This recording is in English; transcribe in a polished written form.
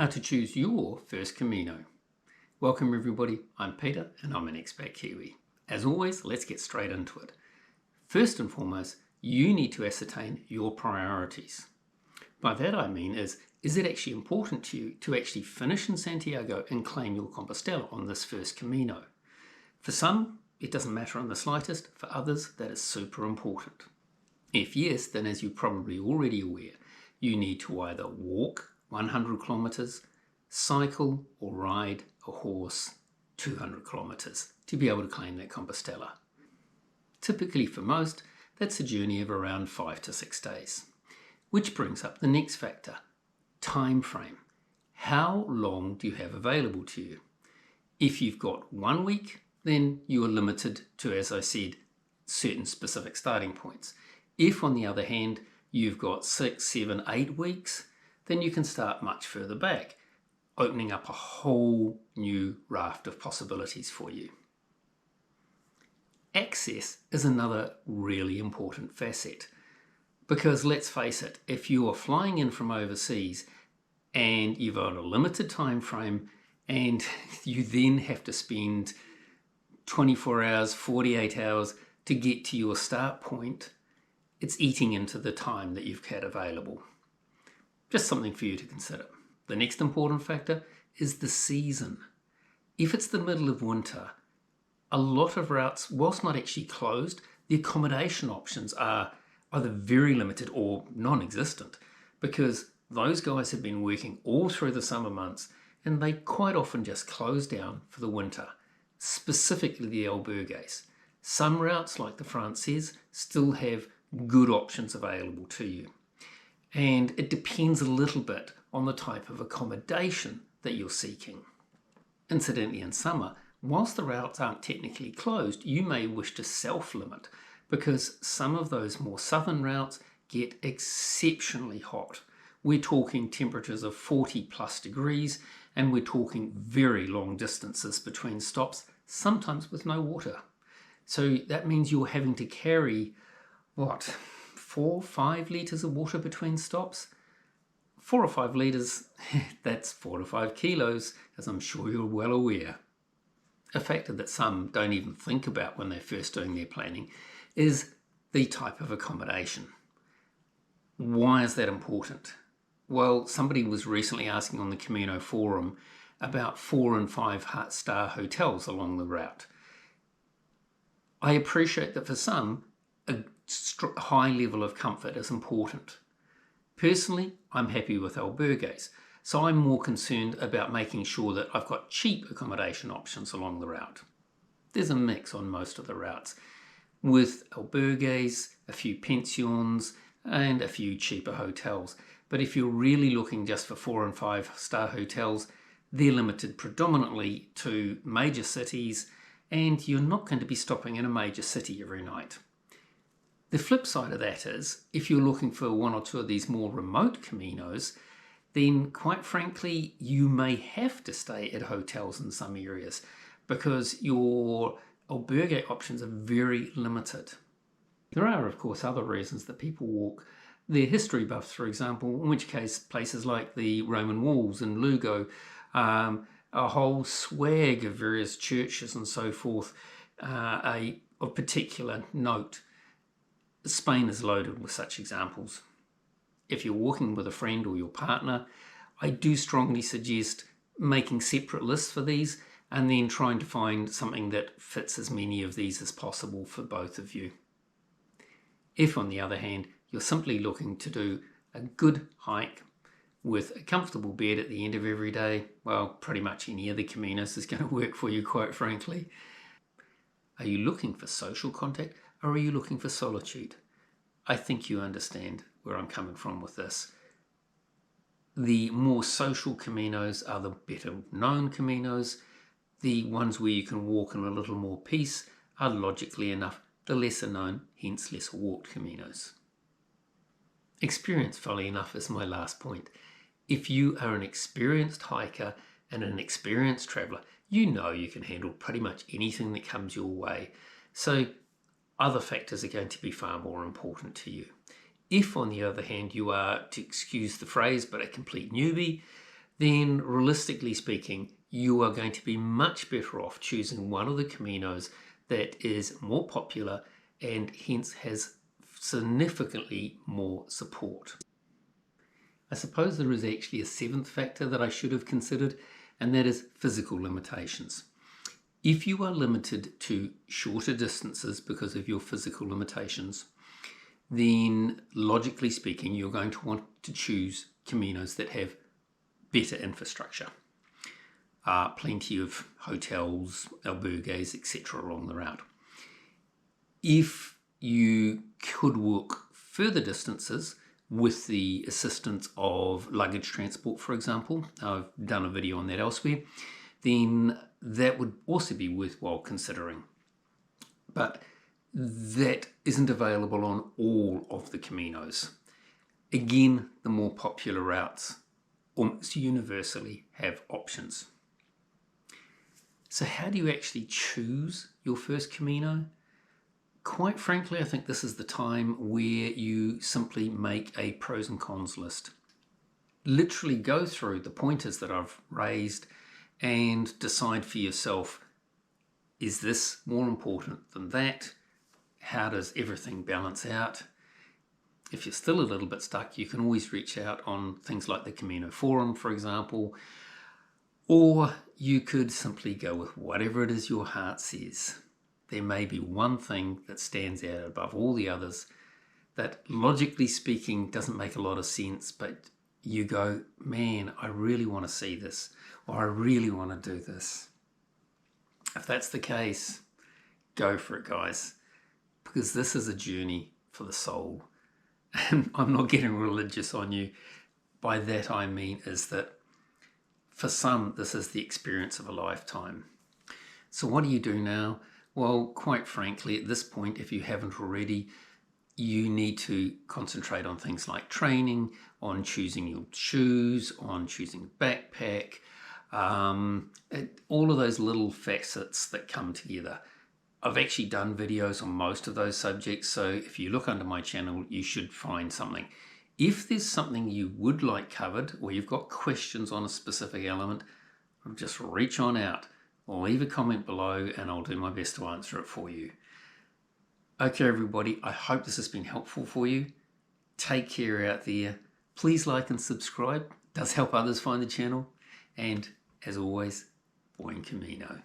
how to choose your first Camino. Welcome everybody, I'm Peter and I'm an expat Kiwi. As always, let's get straight into it. First and foremost, you need to ascertain your priorities. By that I mean is it actually important to you to actually finish in Santiago and claim your Compostela on this first Camino? For some, it doesn't matter in the slightest. For others, that is super important. If yes, then as you're probably already aware, you need to either walk 100 kilometers, cycle or ride a horse 200 kilometers to be able to claim that Compostela. Typically for most, that's a journey of around 5 to 6 days. Which brings up the next factor, time frame. How long do you have available to you? If you've got 1 week, then you are limited to, as I said, certain specific starting points. If, on the other hand, you've got 6, 7, 8 weeks, then you can start much further back, opening up a whole new raft of possibilities for you. Access is another really important facet, because let's face it, if you are flying in from overseas and you've got a limited time frame and you then have to spend 24 hours, 48 hours to get to your start point, it's eating into the time that you've had available. Just something for you to consider. The next important factor is the season. If it's the middle of winter, a lot of routes, whilst not actually closed, the accommodation options are either very limited or non-existent, because those guys have been working all through the summer months and they quite often just close down for the winter, specifically the albergues. Some routes, like the Francaise, still have good options available to you. And it depends a little bit on the type of accommodation that you're seeking. Incidentally, in summer, whilst the routes aren't technically closed, you may wish to self-limit, because some of those more southern routes get exceptionally hot. We're talking temperatures of 40 plus degrees, and we're talking very long distances between stops, sometimes with no water. So that means you're having to carry, 4, 5 litres of water between stops? 4 or 5 litres, that's 4 to 5 kilos, as I'm sure you're well aware. A factor that some don't even think about when they're first doing their planning is the type of accommodation. Why is that important? Well, somebody was recently asking on the Camino forum about 4 and 5 star hotels along the route. I appreciate that for some, a high level of comfort is important. Personally, I'm happy with albergues, so I'm more concerned about making sure that I've got cheap accommodation options along the route. There's a mix on most of the routes, with albergues, a few pensions, and a few cheaper hotels. But if you're really looking just for 4 and 5 star hotels, they're limited predominantly to major cities, and you're not going to be stopping in a major city every night. The flip side of that is, if you're looking for 1 or 2 of these more remote Caminos, then quite frankly, you may have to stay at hotels in some areas because your albergue options are very limited. There are, of course, other reasons that people walk. They're history buffs, for example, in which case places like the Roman walls in Lugo, a whole swag of various churches and so forth, of particular note. Spain is loaded with such examples. If you're walking with a friend or your partner, I do strongly suggest making separate lists for these and then trying to find something that fits as many of these as possible for both of you. If, on the other hand, you're simply looking to do a good hike with a comfortable bed at the end of every day, well, pretty much any other Caminos is going to work for you, quite frankly. Are you looking for social contact or are you looking for solitude? I think you understand where I'm coming from with this. The more social Caminos are the better known Caminos. The ones where you can walk in a little more peace are, logically enough, the lesser known, hence lesser walked Caminos. Experience, funnily enough, is my last point. If you are an experienced hiker and an experienced traveller, you know you can handle pretty much anything that comes your way. So other factors are going to be far more important to you. If, on the other hand, you are, to excuse the phrase, but a complete newbie, then realistically speaking, you are going to be much better off choosing one of the Caminos that is more popular and hence has significantly more support. I suppose there is actually a seventh factor that I should have considered, and that is physical limitations. If you are limited to shorter distances because of your physical limitations, then logically speaking, you're going to want to choose Caminos that have better infrastructure. Plenty of hotels, albergues, etc. along the route. If you could walk further distances with the assistance of luggage transport, for example, I've done a video on that elsewhere, then that would also be worthwhile considering. But that isn't available on all of the Caminos. Again, the more popular routes almost universally have options. So how do you actually choose your first Camino? Quite frankly, I think this is the time where you simply make a pros and cons list. Literally go through the pointers that I've raised and decide for yourself, is this more important than that? How does everything balance out? If you're still a little bit stuck, you can always reach out on things like the Camino forum, for example, or you could simply go with whatever it is your heart says. There may be one thing that stands out above all the others that logically speaking doesn't make a lot of sense, but you go, man, I really want to see this, or I really want to do this. If that's the case, go for it, guys, because this is a journey for the soul. And I'm not getting religious on you. By that I mean is that for some, this is the experience of a lifetime. So what do you do now? Well, quite frankly, at this point, if you haven't already, you need to concentrate on things like training, on choosing your shoes, on choosing a backpack, all of those little facets that come together. I've actually done videos on most of those subjects, so if you look under my channel, you should find something. If there's something you would like covered, or you've got questions on a specific element, just reach on out. Or leave a comment below and I'll do my best to answer it for you. Okay, everybody, I hope this has been helpful for you. Take care out there. Please like and subscribe. It does help others find the channel. And as always, buen camino.